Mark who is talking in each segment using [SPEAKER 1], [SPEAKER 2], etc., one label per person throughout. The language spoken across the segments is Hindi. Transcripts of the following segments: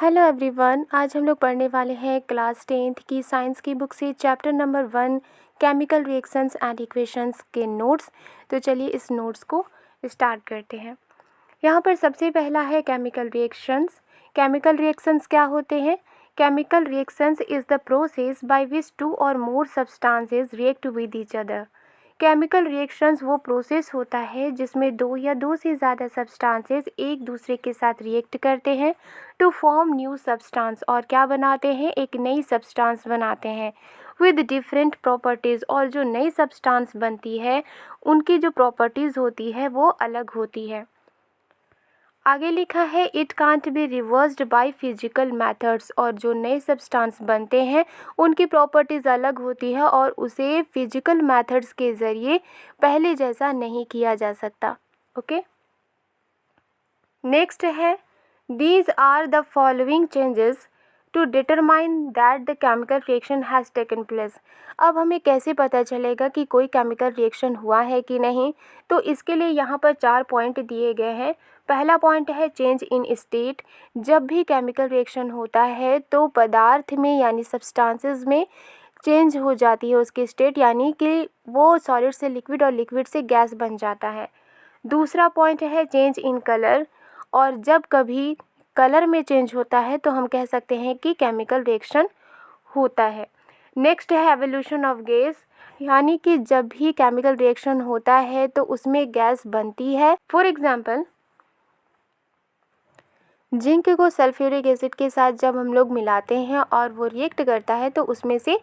[SPEAKER 1] हेलो एवरीवन, आज हम लोग पढ़ने वाले हैं क्लास 10th की साइंस की बुक से chapter number 1 chemical reactions and equations के नोट्स। तो चलिए इस नोट्स को स्टार्ट करते हैं। यहाँ पर सबसे पहला है केमिकल रिएक्शंस। केमिकल रिएक्शंस क्या होते हैं? Chemical reactions is the process by which two or more substances react with each other. Chemical reactions वो प्रोसेस होता है जिसमें दो या दो से ज़्यादा सब्सटेंसेस एक दूसरे के साथ रिएक्ट करते हैं टू फॉर्म न्यू सब्सटेंस, और क्या बनाते हैं? एक नई सब्सटेंस बनाते हैं विद डिफरेंट प्रॉपर्टीज़। और जो नई सब्सटेंस बनती है उनकी जो प्रॉपर्टीज़ होती है वो अलग होती है। आगे लिखा है it can't be reversed by physical methods. और जो नए सब्सटेंस बनते हैं उनकी प्रॉपर्टीज़ अलग होती है और उसे फिजिकल मेथड्स के ज़रिए पहले जैसा नहीं किया जा सकता। ओके, नेक्स्ट है these are the following changes to determine that the chemical reaction has taken place. अब हमें कैसे पता चलेगा कि कोई केमिकल रिएक्शन हुआ है कि नहीं? तो इसके लिए यहाँ पर 4 पॉइंट दिए गए हैं। पहला पॉइंट है चेंज इन स्टेट। जब भी केमिकल रिएक्शन होता है तो पदार्थ में यानी सब्सटेंसेस में चेंज हो जाती है उसकी स्टेट, यानी कि वो सॉलिड से लिक्विड और लिक्विड से गैस बन जाता है। दूसरा पॉइंट है चेंज इन कलर। और जब कभी कलर में चेंज होता है तो हम कह सकते हैं कि केमिकल रिएक्शन होता है। नेक्स्ट है एवोल्यूशन ऑफ गैस, यानी कि जब भी केमिकल रिएक्शन होता है तो उसमें गैस बनती है। फॉर एग्जांपल, जिंक को सल्फ्यूरिक एसिड के साथ जब हम लोग मिलाते हैं और वो रिएक्ट करता है तो उसमें से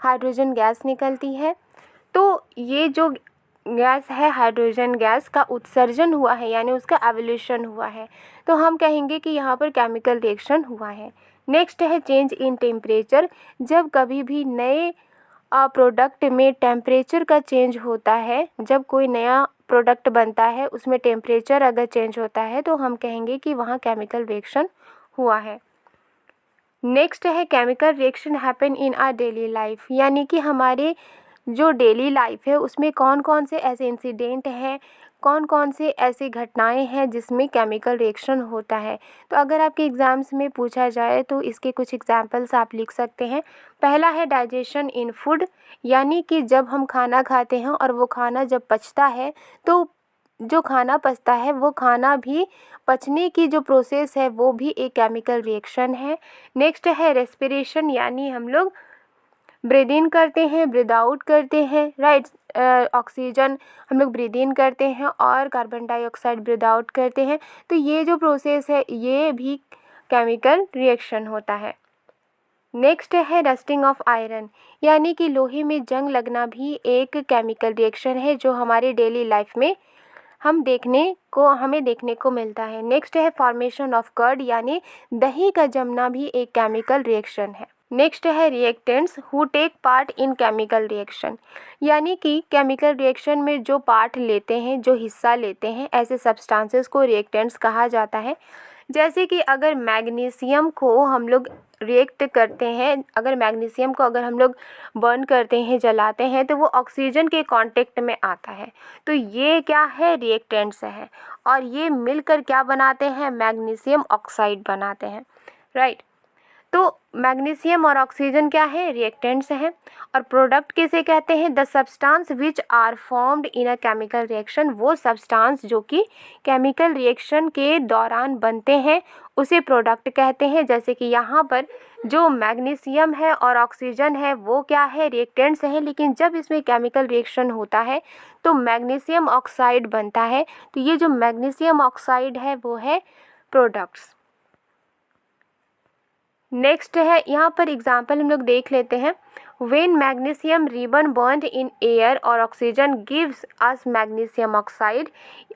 [SPEAKER 1] हाइड्रोजन गैस निकलती है। तो ये जो गैस है, हाइड्रोजन गैस का उत्सर्जन हुआ है, यानी उसका एवोल्यूशन हुआ है, तो हम कहेंगे कि यहाँ पर केमिकल रिएक्शन हुआ है। नेक्स्ट है चेंज इन टेम्परेचर। जब कभी भी नए प्रोडक्ट में टेम्परेचर का चेंज होता है, जब कोई नया प्रोडक्ट बनता है उसमें टेम्परेचर अगर चेंज होता है तो हम कहेंगे कि वहाँ केमिकल रिएक्शन हुआ है। नेक्स्ट है chemical reaction happen in our daily life, यानी कि हमारे जो डेली लाइफ है उसमें कौन कौन से ऐसे इंसिडेंट हैं, कौन कौन से ऐसी घटनाएं हैं जिसमें केमिकल रिएक्शन होता है। तो अगर आपके एग्ज़ाम्स में पूछा जाए तो इसके कुछ एग्जांपल्स आप लिख सकते हैं। पहला है डाइजेशन इन फूड, यानी कि जब हम खाना खाते हैं और वो खाना जब पचता है तो जो खाना पचता है वो खाना भी पचने की जो प्रोसेस है वो भी एक केमिकल रिएक्शन है। नेक्स्ट है रेस्पिरेशन, यानी हम लोग ब्रीद इन करते हैं, ब्रीद आउट करते हैं, राइट। ऑक्सीजन हम लोग ब्रीद इन करते हैं और कार्बन डाइऑक्साइड ब्रीद आउट करते हैं। तो ये जो प्रोसेस है ये भी केमिकल रिएक्शन होता है। नेक्स्ट है रस्टिंग ऑफ आयरन, यानी कि लोहे में जंग लगना भी एक केमिकल रिएक्शन है जो हमारे डेली लाइफ में हमें देखने को मिलता है। नेक्स्ट है फॉर्मेशन ऑफ कर्ड, यानी दही का जमना भी एक केमिकल रिएक्शन है। नेक्स्ट है reactants who take part in chemical reaction, यानी कि केमिकल रिएक्शन में जो पार्ट लेते हैं, जो हिस्सा लेते हैं, ऐसे सब्सटेंसेस को रिएक्टेंट्स कहा जाता है। जैसे कि अगर मैग्नीशियम को हम लोग रिएक्ट करते हैं, अगर मैग्नीशियम को अगर हम लोग बर्न करते हैं, जलाते हैं, तो वो ऑक्सीजन के कांटेक्ट में आता है, तो ये क्या है? रिएक्टेंट्स है। और ये मिलकर क्या बनाते हैं? मैग्नीशियम ऑक्साइड बनाते हैं, राइट। तो मैग्नीशियम और ऑक्सीजन क्या है? रिएक्टेंट्स हैं। और प्रोडक्ट किसे कहते हैं? The substance which are formed in a chemical reaction, वो सब्सटेंस जो कि केमिकल रिएक्शन के दौरान बनते हैं उसे प्रोडक्ट कहते हैं। जैसे कि यहाँ पर जो मैग्नीशियम है और ऑक्सीजन है वो क्या है? रिएक्टेंट्स हैं, लेकिन जब इसमें केमिकल रिएक्शन होता है तो मैग्नीशियम ऑक्साइड बनता है, तो ये जो मैग्नीशियम ऑक्साइड है वो है प्रोडक्ट्स। नेक्स्ट है, यहाँ पर एग्जाम्पल हम लोग देख लेते हैं। When magnesium ribbon burned in air or oxygen gives us magnesium oxide.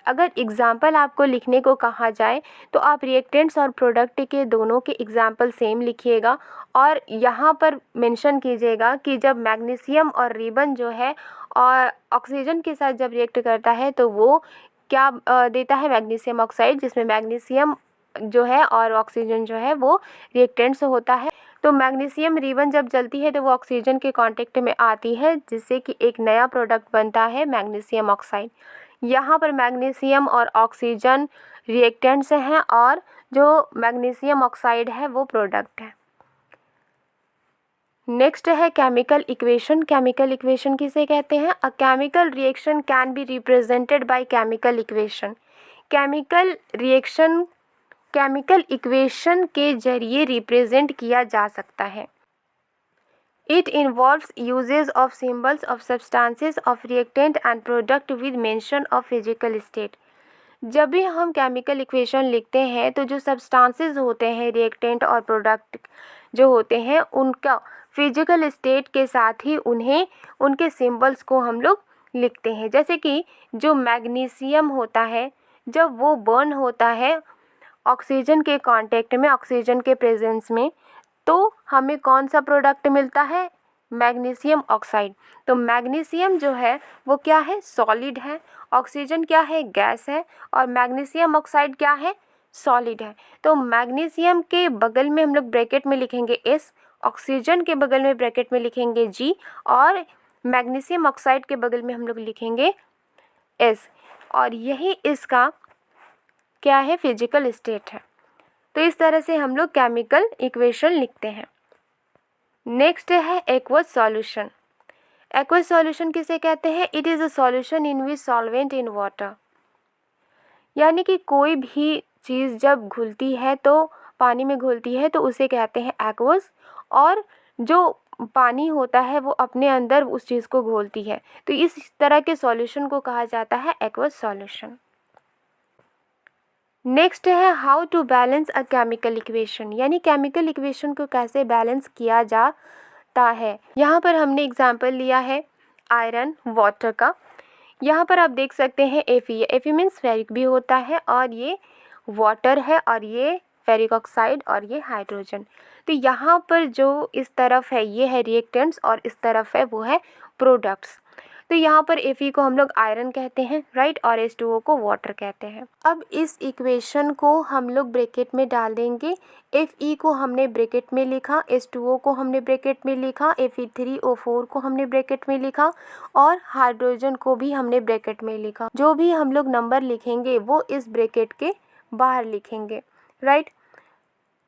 [SPEAKER 1] अगर एग्जाम्पल आपको लिखने को कहा जाए तो आप रिएक्टेंट्स और प्रोडक्ट के दोनों के एग्जाम्पल सेम लिखिएगा और यहाँ पर मेंशन कीजिएगा कि जब मैग्नीशियम और रिबन जो है और ऑक्सीजन के साथ जब रिएक्ट करता है तो वो क्या देता है? मैग्नीशियम ऑक्साइड, जिसमें मैग्नीशियम जो है और ऑक्सीजन जो है वो रिएक्टेंट्स होता है। तो मैग्नीशियम रिबन जब जलती है तो वो ऑक्सीजन के कांटेक्ट में आती है, जिससे कि एक नया प्रोडक्ट बनता है मैग्नीशियम ऑक्साइड। यहाँ पर मैग्नीशियम और ऑक्सीजन रिएक्टेंट्स हैं और जो मैग्नीशियम ऑक्साइड है वो प्रोडक्ट है। नेक्स्ट है केमिकल इक्वेशन। केमिकल इक्वेशन किसे कहते हैं? अ chemical reaction can be represented by chemical equation. Chemical reaction chemical equation के जरिए रिप्रेजेंट किया जा सकता है। It involves uses of symbols of substances of reactant and product with mention of physical state। जब भी हम केमिकल इक्वेशन लिखते हैं तो जो सब्सटेंसेस होते हैं, रिएक्टेंट और प्रोडक्ट जो होते हैं, उनका फिजिकल स्टेट के साथ ही उन्हें उनके सिंबल्स को हम लोग लिखते हैं। जैसे कि जो मैग्नीशियम होता है, जब वो बर्न होता है ऑक्सीजन के कांटेक्ट में, ऑक्सीजन के प्रेजेंस में, तो हमें कौन सा प्रोडक्ट मिलता है? Magnesium oxide. तो मैग्नीशियम जो है वो क्या है? सॉलिड है। ऑक्सीजन क्या है? गैस है। और मैग्नीशियम ऑक्साइड क्या है? सॉलिड है। तो मैग्नीशियम के बगल में हम लोग ब्रैकेट में लिखेंगे S, ऑक्सीजन के बगल में ब्रैकेट में लिखेंगे G, और मैग्नीशियम ऑक्साइड के बगल में हम लोग लिखेंगे S। और यही इसका क्या है? फिजिकल स्टेट है। तो इस तरह से हम लोग केमिकल इक्वेशन लिखते हैं। नेक्स्ट है एक्वस सॉल्यूशन। एक्वस सॉल्यूशन किसे कहते हैं? It is a solution in which solvent in water. यानी कि कोई भी चीज़ जब घुलती है तो पानी में घुलती है तो उसे कहते हैं एक्वस, और जो पानी होता है वो अपने अंदर उस चीज़ को घोलती है। तो इस तरह के सॉल्यूशन को कहा जाता है एक्वस सॉल्यूशन। नेक्स्ट है how to balance a chemical equation. यानी केमिकल इक्वेशन को कैसे बैलेंस किया जाता है। यहाँ पर हमने एग्जाम्पल लिया है आयरन वाटर का। यहाँ पर आप देख सकते हैं Fe मीन्स फेरिक भी होता है, और ये वाटर है, और ये फेरिक ऑक्साइड, और ये हाइड्रोजन। तो यहाँ पर जो इस तरफ है ये है रिएक्टेंट्स, और इस तरफ है वो है प्रोडक्ट्स। तो यहाँ पर Fe को हम लोग आयरन कहते हैं, राइट, और H2O को वाटर कहते हैं। अब इस इक्वेशन को हम लोग ब्रैकेट में डाल देंगे। Fe को हमने ब्रैकेट में लिखा, H2O को हमने ब्रैकेट में लिखा, Fe3O4 को हमने ब्रैकेट में लिखा, और हाइड्रोजन को भी हमने ब्रैकेट में लिखा। जो भी हम लोग नंबर लिखेंगे वो इस ब्रैकेट के बाहर लिखेंगे, राइट।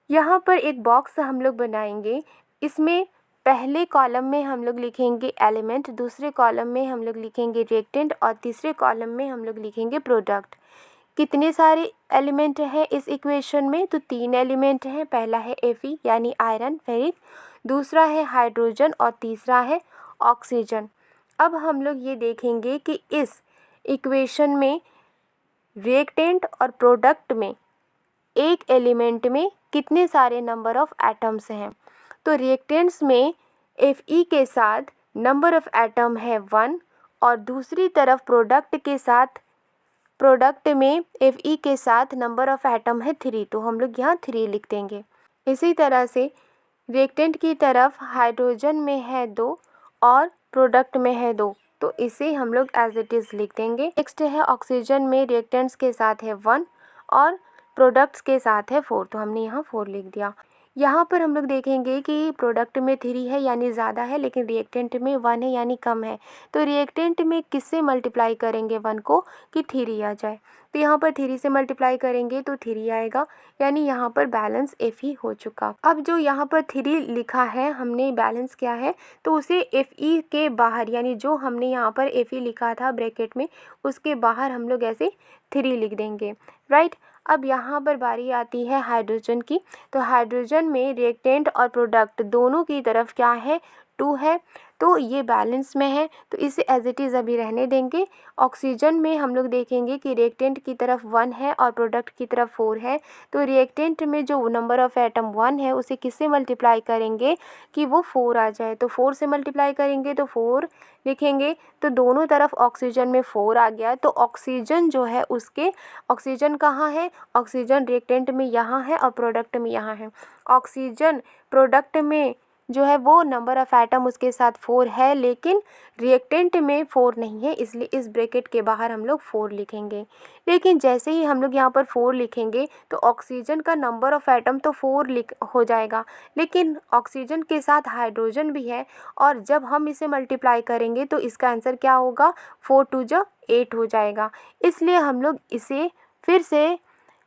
[SPEAKER 1] यहाँ पर एक बॉक्स हम लोग बनाएंगे। इसमें पहले कॉलम में हम लोग लिखेंगे एलिमेंट, दूसरे कॉलम में हम लोग लिखेंगे रिएक्टेंट, और तीसरे कॉलम में हम लोग लिखेंगे प्रोडक्ट। कितने सारे एलिमेंट हैं इस इक्वेशन में? तो 3 एलिमेंट हैं। पहला है Fe यानी आयरन फेरिक, दूसरा है हाइड्रोजन, और तीसरा है ऑक्सीजन। अब हम लोग ये देखेंगे कि इस इक्वेशन में रिएक्टेंट और प्रोडक्ट में एक एलिमेंट में कितने सारे नंबर ऑफ एटम्स हैं। तो रिएक्टेंट्स में Fe के साथ नंबर ऑफ एटम है 1, और दूसरी तरफ प्रोडक्ट में Fe के साथ नंबर ऑफ एटम है 3, तो हम लोग यहाँ 3 लिख देंगे। इसी तरह से रिएक्टेंट की तरफ हाइड्रोजन में है 2 और प्रोडक्ट में है 2, तो इसे हम लोग एज इट इज़ लिख देंगे। नेक्स्ट है ऑक्सीजन में रिएक्टेंट्स के साथ है 1 और प्रोडक्ट्स के साथ है 4, तो हमने यहाँ 4 लिख दिया। यहाँ पर हम लोग देखेंगे कि प्रोडक्ट में 3 है यानी ज़्यादा है, लेकिन रिएक्टेंट में 1 है यानी कम है। तो रिएक्टेंट में किससे मल्टीप्लाई करेंगे 1 को कि 3 आ जाए। तो यहाँ पर 3 से मल्टीप्लाई करेंगे तो 3 आएगा, यानी यहाँ पर बैलेंस Fe हो चुका। अब जो यहाँ पर 3 लिखा है हमने बैलेंस किया है, तो उसे Fe के बाहर, यानी जो हमने यहाँ पर Fe लिखा था ब्रैकेट में, उसके बाहर हम लोग ऐसे 3 लिख देंगे, राइट। अब यहाँ पर बारी आती है हाइड्रोजन की। तो हाइड्रोजन में रिएक्टेंट और प्रोडक्ट दोनों की तरफ क्या है? 2 है, तो ये बैलेंस में है, तो इसे एज इट इज़ अभी रहने देंगे। ऑक्सीजन में हम लोग देखेंगे कि रिएक्टेंट की तरफ 1 है और प्रोडक्ट की तरफ 4 है। तो रिएक्टेंट में जो नंबर ऑफ़ एटम 1 है उसे किससे मल्टीप्लाई करेंगे कि वो 4 आ जाए। तो 4 से मल्टीप्लाई करेंगे तो 4 लिखेंगे, तो दोनों तरफ ऑक्सीजन में 4 आ गया। तो ऑक्सीजन जो है उसके, ऑक्सीजन कहाँ है? ऑक्सीजन रिएक्टेंट में यहाँ है और प्रोडक्ट में यहाँ है। ऑक्सीजन प्रोडक्ट में जो है वो नंबर ऑफ़ एटम उसके साथ 4 है, लेकिन रिएक्टेंट में 4 नहीं है, इसलिए इस ब्रैकेट के बाहर हम लोग 4 लिखेंगे। लेकिन जैसे ही हम लोग यहाँ पर 4 लिखेंगे तो ऑक्सीजन का नंबर ऑफ़ एटम तो 4 हो जाएगा, लेकिन ऑक्सीजन के साथ हाइड्रोजन भी है, और जब हम इसे मल्टीप्लाई करेंगे तो इसका आंसर क्या होगा? 4 2 जा 8 हो जाएगा। इसलिए हम लोग इसे फिर से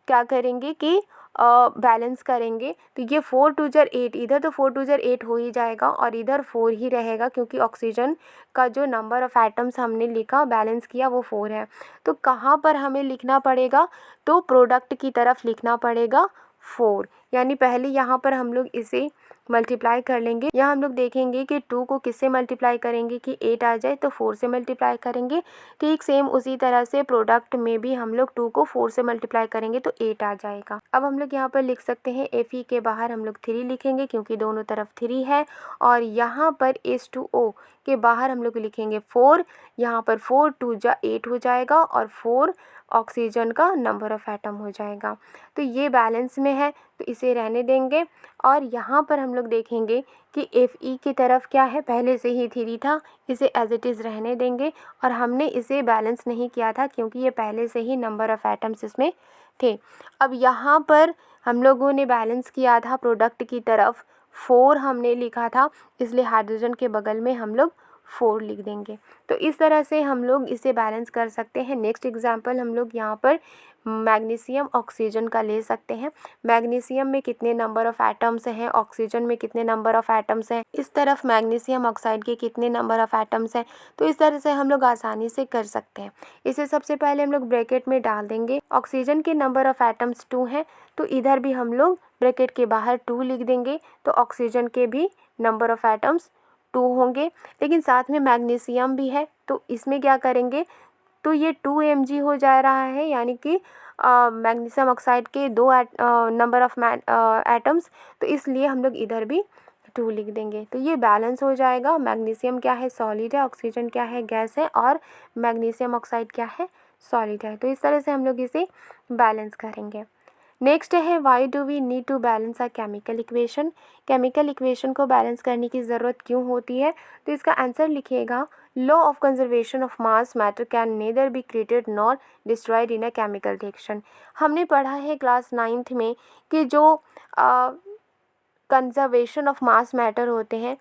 [SPEAKER 1] क्या करेंगे कि बैलेंस करेंगे तो ये 4 2 जार 8, इधर तो 4 2 जार 8 हो ही जाएगा और इधर 4 ही रहेगा, क्योंकि ऑक्सीजन का जो नंबर ऑफ़ एटम्स हमने लिखा बैलेंस किया वो 4 है। तो कहाँ पर हमें लिखना पड़ेगा, तो प्रोडक्ट की तरफ लिखना पड़ेगा 4, यानी पहले यहाँ पर हम लोग इसे मल्टीप्लाई कर लेंगे। यहाँ हम लोग देखेंगे कि 2 को किससे मल्टीप्लाई करेंगे कि 8 आ जाए, तो 4 से मल्टीप्लाई करेंगे। ठीक सेम उसी तरह से प्रोडक्ट में भी हम लोग 2 को 4 से मल्टीप्लाई करेंगे तो 8 आ जाएगा। अब हम लोग यहाँ पर लिख सकते हैं Fe के बाहर हम लोग 3 लिखेंगे क्योंकि दोनों तरफ 3 है, और यहाँ पर H2O के बाहर हम लोग लिखेंगे 4। यहाँ पर 4 2 जा 8 हो जाएगा और 4 ऑक्सीजन का नंबर ऑफ़ एटम हो जाएगा। तो ये बैलेंस में है तो इसे रहने देंगे। और यहाँ पर हम लोग देखेंगे कि Fe की तरफ क्या है, पहले से ही 3 था, इसे एज इट इज़ रहने देंगे और हमने इसे बैलेंस नहीं किया था क्योंकि ये पहले से ही नंबर ऑफ़ एटम्स इसमें थे। अब यहाँ पर हम लोगों ने बैलेंस किया था प्रोडक्ट की तरफ, 4 हमने लिखा था, इसलिए हाइड्रोजन के बगल में हम लोग 4 लिख देंगे। तो इस तरह से हम लोग इसे बैलेंस कर सकते हैं। नेक्स्ट एग्जांपल हम लोग यहाँ पर मैग्नीशियम ऑक्सीजन का ले सकते हैं। मैग्नीशियम में कितने नंबर ऑफ़ एटम्स हैं, ऑक्सीजन में कितने नंबर ऑफ़ एटम्स हैं, इस तरफ मैग्नीशियम ऑक्साइड के कितने नंबर ऑफ़ एटम्स हैं, तो इस तरह से हम लोग आसानी से कर सकते हैं। इसे सबसे पहले हम लोग ब्रैकेट में डाल देंगे। ऑक्सीजन के नंबर ऑफ़ एटम्स 2 हैं, तो इधर भी हम लोग ब्रैकेट के बाहर 2 लिख देंगे, तो ऑक्सीजन के भी नंबर ऑफ़ एटम्स 2 होंगे। लेकिन साथ में मैग्नीशियम भी है, तो इसमें क्या करेंगे, तो ये 2 mg हो जा रहा है, यानी कि मैग्नीशियम ऑक्साइड के 2 नंबर ऑफ़ एटम्स, तो इसलिए हम लोग इधर भी 2 लिख देंगे। तो ये बैलेंस हो जाएगा। मैग्नीशियम क्या है, सॉलिड है, ऑक्सीजन क्या है, गैस है, और मैग्नीशियम ऑक्साइड क्या है, सॉलिड है। तो इस तरह से हम लोग इसे बैलेंस करेंगे। नेक्स्ट है why do we need to balance a chemical equation. Chemical equation को बैलेंस करने की ज़रूरत क्यों होती है, तो इसका आंसर लिखिएगा, law of conservation of mass matter can nether be created nor destroyed in a chemical reaction. हमने पढ़ा है क्लास 9th में कि जो कंजर्वेशन ऑफ मास मैटर होते हैं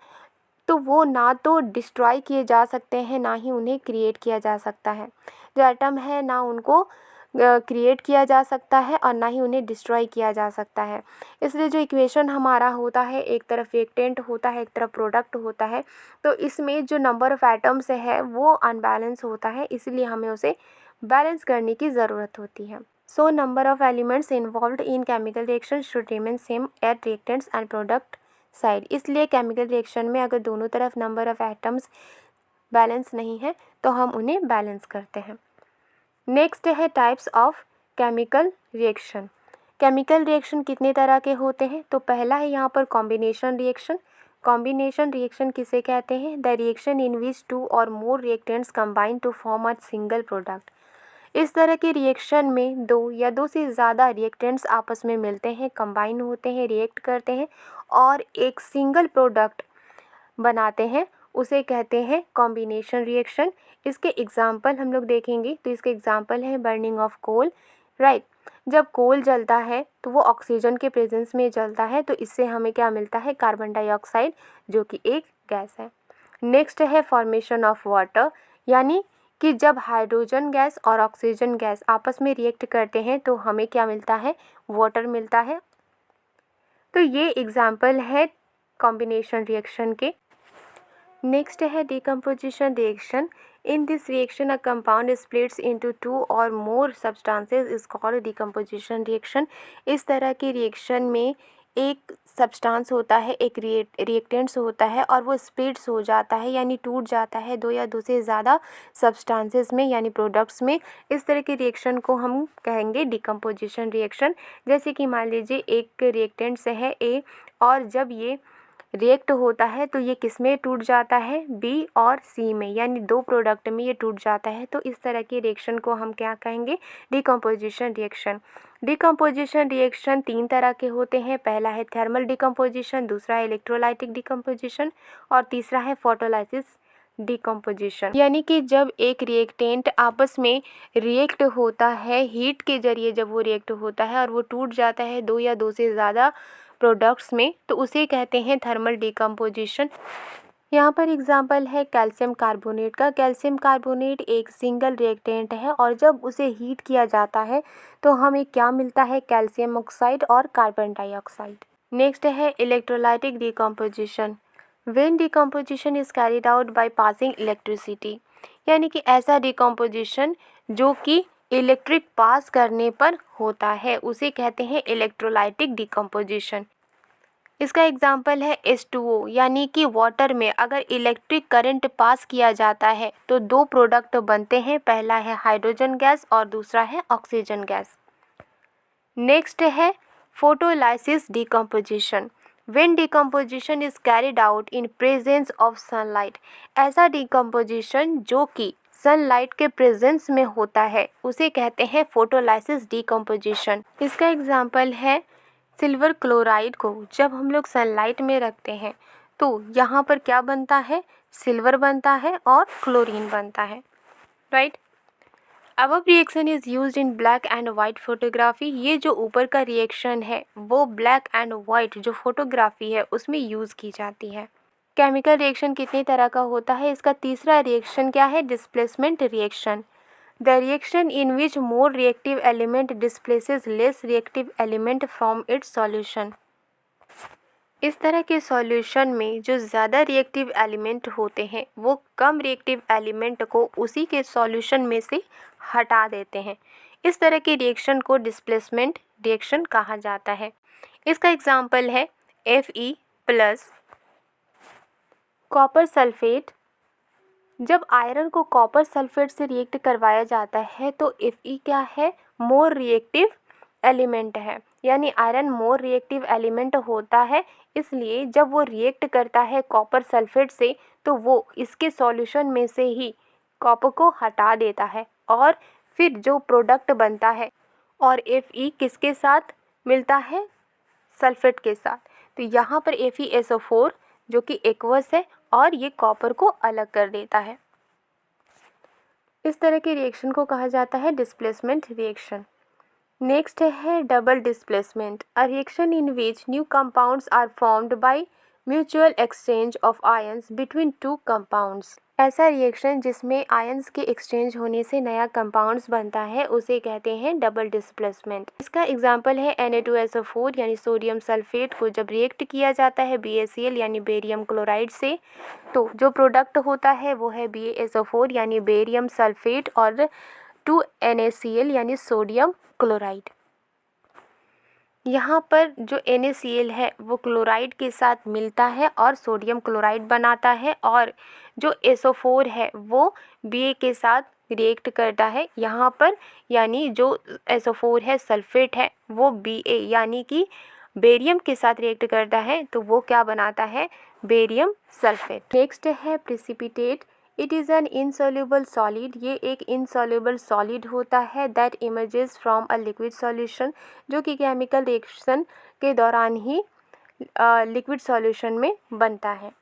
[SPEAKER 1] तो वो ना तो डिस्ट्रॉय किए जा सकते हैं, ना ही उन्हें क्रिएट किया जा सकता है। जो एटम है ना उनको क्रिएट किया जा सकता है और ना ही उन्हें डिस्ट्रॉय किया जा सकता है। इसलिए जो इक्वेशन हमारा होता है, एक तरफ रिएक्टेंट होता है, एक तरफ प्रोडक्ट होता है, तो इसमें जो नंबर ऑफ़ एटम्स है वो अनबैलेंस होता है, इसलिए हमें उसे बैलेंस करने की ज़रूरत होती है। So number of elements involved in chemical reaction should remain same at reactants and product side. इसलिए केमिकल रिएक्शन में अगर दोनों तरफ नंबर ऑफ़ एटम्स बैलेंस नहीं है तो हम उन्हें बैलेंस करते हैं। नेक्स्ट है types of chemical reaction. Chemical reaction कितने तरह के होते हैं, तो पहला है यहाँ पर कॉम्बिनेशन रिएक्शन। कॉम्बिनेशन रिएक्शन किसे कहते हैं, the reaction in which 2 or more reactants combine to form a single product. इस तरह के रिएक्शन में 2 या 2 से ज़्यादा रिएक्टेंट्स आपस में मिलते हैं, कंबाइन होते हैं, रिएक्ट करते हैं और एक सिंगल प्रोडक्ट बनाते हैं, उसे कहते हैं कॉम्बिनेशन रिएक्शन। इसके एग्जाम्पल हम लोग देखेंगे, तो इसके एग्जाम्पल है बर्निंग ऑफ कोल, राइट। जब कोल जलता है तो वो ऑक्सीजन के प्रेजेंस में जलता है, तो इससे हमें क्या मिलता है, कार्बन डाइऑक्साइड, जो कि एक गैस है। नेक्स्ट है फॉर्मेशन ऑफ वाटर, यानी कि जब हाइड्रोजन गैस और ऑक्सीजन गैस आपस में रिएक्ट करते हैं तो हमें क्या मिलता है, वाटर मिलता है। तो ये एग्जाम्पल है कॉम्बिनेशन रिएक्शन के। नेक्स्ट है decomposition reaction. In this reaction a compound splits into 2 or more substances is called decomposition reaction. इस तरह के रिएक्शन में एक सब्सटेंस होता है, एक रिएक्टेंट्स होता है और वो स्प्लिट्स हो जाता है, यानी टूट जाता है 2 या 2 से ज़्यादा सब्सटेंसेस में, यानी प्रोडक्ट्स में। इस तरह के रिएक्शन को हम कहेंगे डिकम्पोजिशन रिएक्शन। जैसे कि मान लीजिए एक रिएक्टेंट्स है ए, और जब ये रिएक्ट होता है तो ये किस में टूट जाता है, बी और सी में, यानी 2 प्रोडक्ट में ये टूट जाता है। तो इस तरह के रिएक्शन को हम क्या कहेंगे, डिकम्पोजिशन रिएक्शन। डिकम्पोजिशन रिएक्शन 3 तरह के होते हैं। पहला है थर्मल डिकम्पोजिशन, दूसरा है इलेक्ट्रोलाइटिक डिकम्पोजिशन और तीसरा है फोटोलाइसिस डिकम्पोजिशन। यानी कि जब एक रिएक्टेंट आपस में रिएक्ट होता है हीट के जरिए, जब वो रिएक्ट होता है और वो टूट जाता है 2 या 2 से ज़्यादा प्रोडक्ट्स में, तो उसे कहते हैं थर्मल डिकम्पोजिशन। यहाँ पर एग्जाम्पल है कैल्शियम कार्बोनेट का। कैल्शियम कार्बोनेट एक सिंगल रिएक्टेंट है और जब उसे हीट किया जाता है तो हमें क्या मिलता है, कैल्शियम ऑक्साइड और कार्बन डाइऑक्साइड। नेक्स्ट है electrolytic decomposition. When decomposition is carried out by passing electricity, यानी कि ऐसा डिकम्पोजिशन जो कि इलेक्ट्रिक पास करने पर होता है उसे कहते हैं इलेक्ट्रोलाइटिक डिकम्पोजिशन। इसका एग्जाम्पल है H2O, यानी कि वाटर में अगर इलेक्ट्रिक करंट पास किया जाता है तो दो प्रोडक्ट बनते हैं, पहला है हाइड्रोजन गैस और दूसरा है ऑक्सीजन गैस। नेक्स्ट है photolysis decomposition. When decomposition is carried out in presence of sunlight, ऐसा डिकम्पोजिशन जो कि सनलाइट के प्रेजेंस में होता है उसे कहते हैं फोटोलाइसिस डिकम्पोजिशन। इसका एग्जाम्पल है सिल्वर क्लोराइड को जब हम लोग सनलाइट में रखते हैं तो यहाँ पर क्या बनता है, सिल्वर बनता है और क्लोरीन बनता है, right. Above reaction is used in black and white photography. ये जो ऊपर का रिएक्शन है वो ब्लैक एंड वाइट जो फोटोग्राफी है उसमें यूज़ की जाती है। केमिकल रिएक्शन कितनी तरह का होता है, इसका तीसरा रिएक्शन क्या है, displacement reaction. The reaction in which more reactive element displaces less reactive element from its solution. इस तरह के सॉल्यूशन में जो ज़्यादा रिएक्टिव एलिमेंट होते हैं वो कम रिएक्टिव एलिमेंट को उसी के सॉल्यूशन में से हटा देते हैं। इस तरह के रिएक्शन को डिस्प्लेसमेंट रिएक्शन कहा जाता है। इसका एग्जाम्पल है Fe प्लस कॉपर सल्फेट। जब आयरन को कॉपर सल्फेट से रिएक्ट करवाया जाता है तो Fe क्या है, मोर रिएक्टिव एलिमेंट है, यानी आयरन मोर रिएक्टिव एलिमेंट होता है, इसलिए जब वो रिएक्ट करता है कॉपर सल्फेट से तो वो इसके सॉल्यूशन में से ही कॉपर को हटा देता है और फिर जो प्रोडक्ट बनता है और Fe किसके साथ मिलता है, सल्फेट के साथ। तो यहाँ पर FeSO4 जो कि एक्वस है और ये कॉपर को अलग कर देता है। इस तरह के रिएक्शन को कहा जाता है डिस्प्लेसमेंट रिएक्शन। नेक्स्ट है double displacement, a reaction in which new compounds are formed by mutual exchange of ions between two compounds. ऐसा रिएक्शन जिसमें आयंस के एक्सचेंज होने से नया कंपाउंड्स बनता है उसे कहते हैं डबल डिस्प्लेसमेंट। इसका एग्जांपल है Na2SO4 यानी सोडियम सल्फेट को जब रिएक्ट किया जाता है BaCl यानी बेरियम क्लोराइड से तो जो प्रोडक्ट होता है वो है BaSO4 यानी बेरियम सल्फेट और 2NaCl यानी सोडियम क्लोराइड। यहाँ पर जो NaCl है वो क्लोराइड के साथ मिलता है और सोडियम क्लोराइड बनाता है और जो SO4 है वो Ba के साथ रिएक्ट करता है यहाँ पर, यानी जो SO4 है सल्फेट है वो Ba यानी कि बेरियम के साथ रिएक्ट करता है तो वो क्या बनाता है, बेरियम सल्फेट। नेक्स्ट है precipitate, it is an insoluble solid. ये एक इनसॉल्युबल सॉलिड होता है that emerges from a liquid solution, जो कि केमिकल रिएक्शन के दौरान ही लिक्विड सॉल्यूशन में बनता है।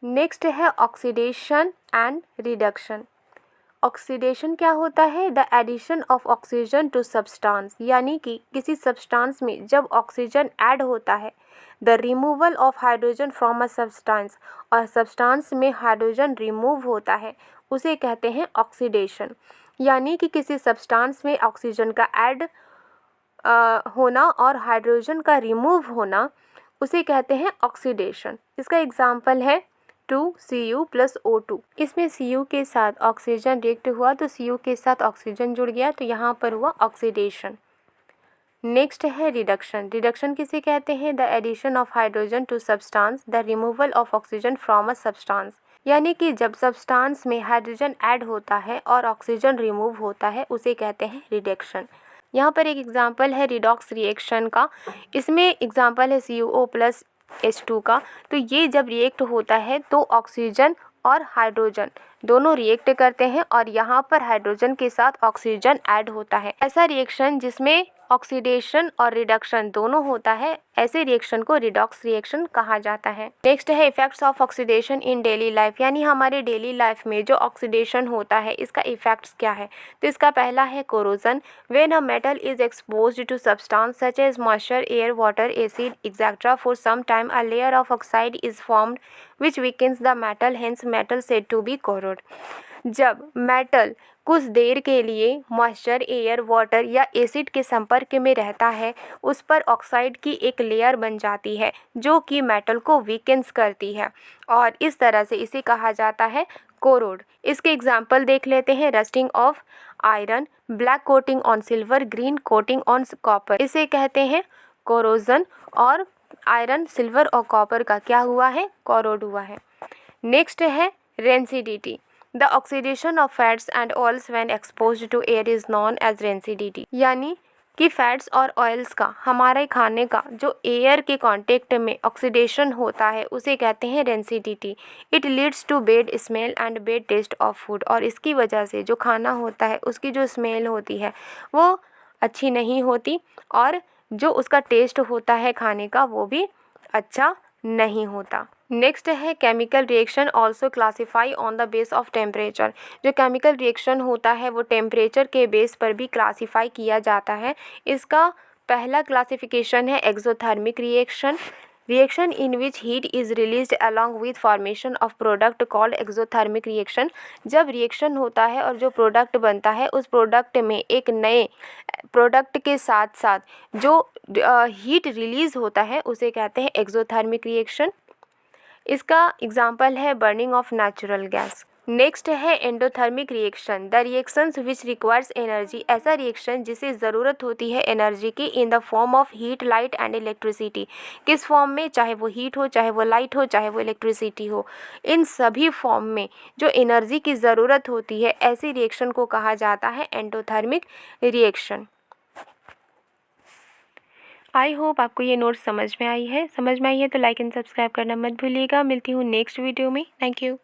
[SPEAKER 1] नेक्स्ट है ऑक्सीडेशन एंड रिडक्शन। ऑक्सीडेशन क्या होता है, the addition of oxygen to substance, यानी कि किसी सब्सटेंस में जब ऑक्सीजन ऐड होता है, the removal of hydrogen from a substance, और सब्सटेंस में हाइड्रोजन रिमूव होता है उसे कहते हैं ऑक्सीडेशन। यानी कि किसी सब्सटेंस में ऑक्सीजन का ऐड होना और हाइड्रोजन का रिमूव होना उसे कहते हैं ऑक्सीडेशन। इसका एग्जाम्पल है 2Cu + O2। इसमें Cu के साथ ऑक्सीजन रिएक्ट हुआ तो Cu के साथ ऑक्सीजन जुड़ गया तो यहाँ पर हुआ ऑक्सीडेशन। नेक्स्ट है रिडक्शन। रिडक्शन किसे कहते हैं, the addition of hydrogen to substance, the removal of oxygen from a substance, यानी कि जब सब्सटेंस में हाइड्रोजन ऐड होता है और ऑक्सीजन रिमूव होता है उसे कहते हैं रिडक्शन। यहाँ पर एक एग्जाम्पल है रिडॉक्स रिएक्शन का। इसमें एग्जाम्पल है CuO + H2 का। तो ये जब रिएक्ट होता है तो ऑक्सीजन और हाइड्रोजन दोनों रिएक्ट करते हैं और यहाँ पर हाइड्रोजन के साथ ऑक्सीजन ऐड होता है। ऐसा रिएक्शन जिसमें ऑक्सीडेशन और रिडक्शन दोनों होता है, ऐसे रिएक्शन को रिडॉक्स रिएक्शन कहा जाता है। नेक्स्ट है effects of oxidation in daily life, यानी हमारे डेली लाइफ में जो ऑक्सीडेशन होता है इसका इफेक्ट्स क्या है। तो इसका पहला है corrosion. When a metal is exposed to substance such as moisture, air, water, acid etcetera for some time a layer of oxide is formed which weakens the metal, hence metal said to be corrode। जब मेटल कुछ देर के लिए मॉइस्चर, एयर, वाटर या एसिड के संपर्क में रहता है, उस पर ऑक्साइड की एक लेयर बन जाती है जो कि मेटल को वीकेंस करती है और इस तरह से इसे कहा जाता है कोरोड। इसके एग्जाम्पल देख लेते हैं। Rusting of iron, black coating on silver, green coating on copper, इसे कहते हैं कोरोजन। और आयरन, सिल्वर और कॉपर का क्या हुआ है, कोरोड हुआ है। नेक्स्ट है rancidity. The oxidation of fats and oils when exposed to air is known as rancidity, यानी कि फैट्स और ऑयल्स का हमारे खाने का जो एयर के कांटेक्ट में ऑक्सीडेशन होता है उसे कहते हैं rancidity. It leads to bad smell and bad taste of food, और इसकी वजह से जो खाना होता है उसकी जो स्मेल होती है वो अच्छी नहीं होती और जो उसका टेस्ट होता है खाने का वो भी अच्छा नहीं होता। नेक्स्ट है chemical reaction also classify on the base of temperature. जो केमिकल रिएक्शन होता है वो टेम्परेचर के बेस पर भी क्लासीफाई किया जाता है। इसका पहला क्लासिफिकेशन है exothermic reaction, reaction in which heat is released along with formation of product called exothermic reaction. जब रिएक्शन होता है और जो प्रोडक्ट बनता है उस प्रोडक्ट में एक नए प्रोडक्ट के साथ साथ जो हीट रिलीज़ होता है उसे कहते हैं एक्सोथर्मिक रिएक्शन। इसका एग्जाम्पल है burning of natural gas. Next है endothermic reaction, the reactions which requires energy. ऐसा रिएक्शन जिसे ज़रूरत होती है एनर्जी की in the form of heat, light and electricity. किस फॉर्म में, चाहे वो हीट हो, चाहे वो लाइट हो, चाहे वो इलेक्ट्रिसिटी हो, इन सभी फॉर्म में जो एनर्जी की ज़रूरत होती है ऐसी रिएक्शन को कहा जाता है एंडोथर्मिक रिएक्शन। आई होप आपको ये नोट्स समझ में आई है तो लाइक एंड सब्सक्राइब करना मत भूलिएगा। मिलती हूँ नेक्स्ट वीडियो में। Thank you.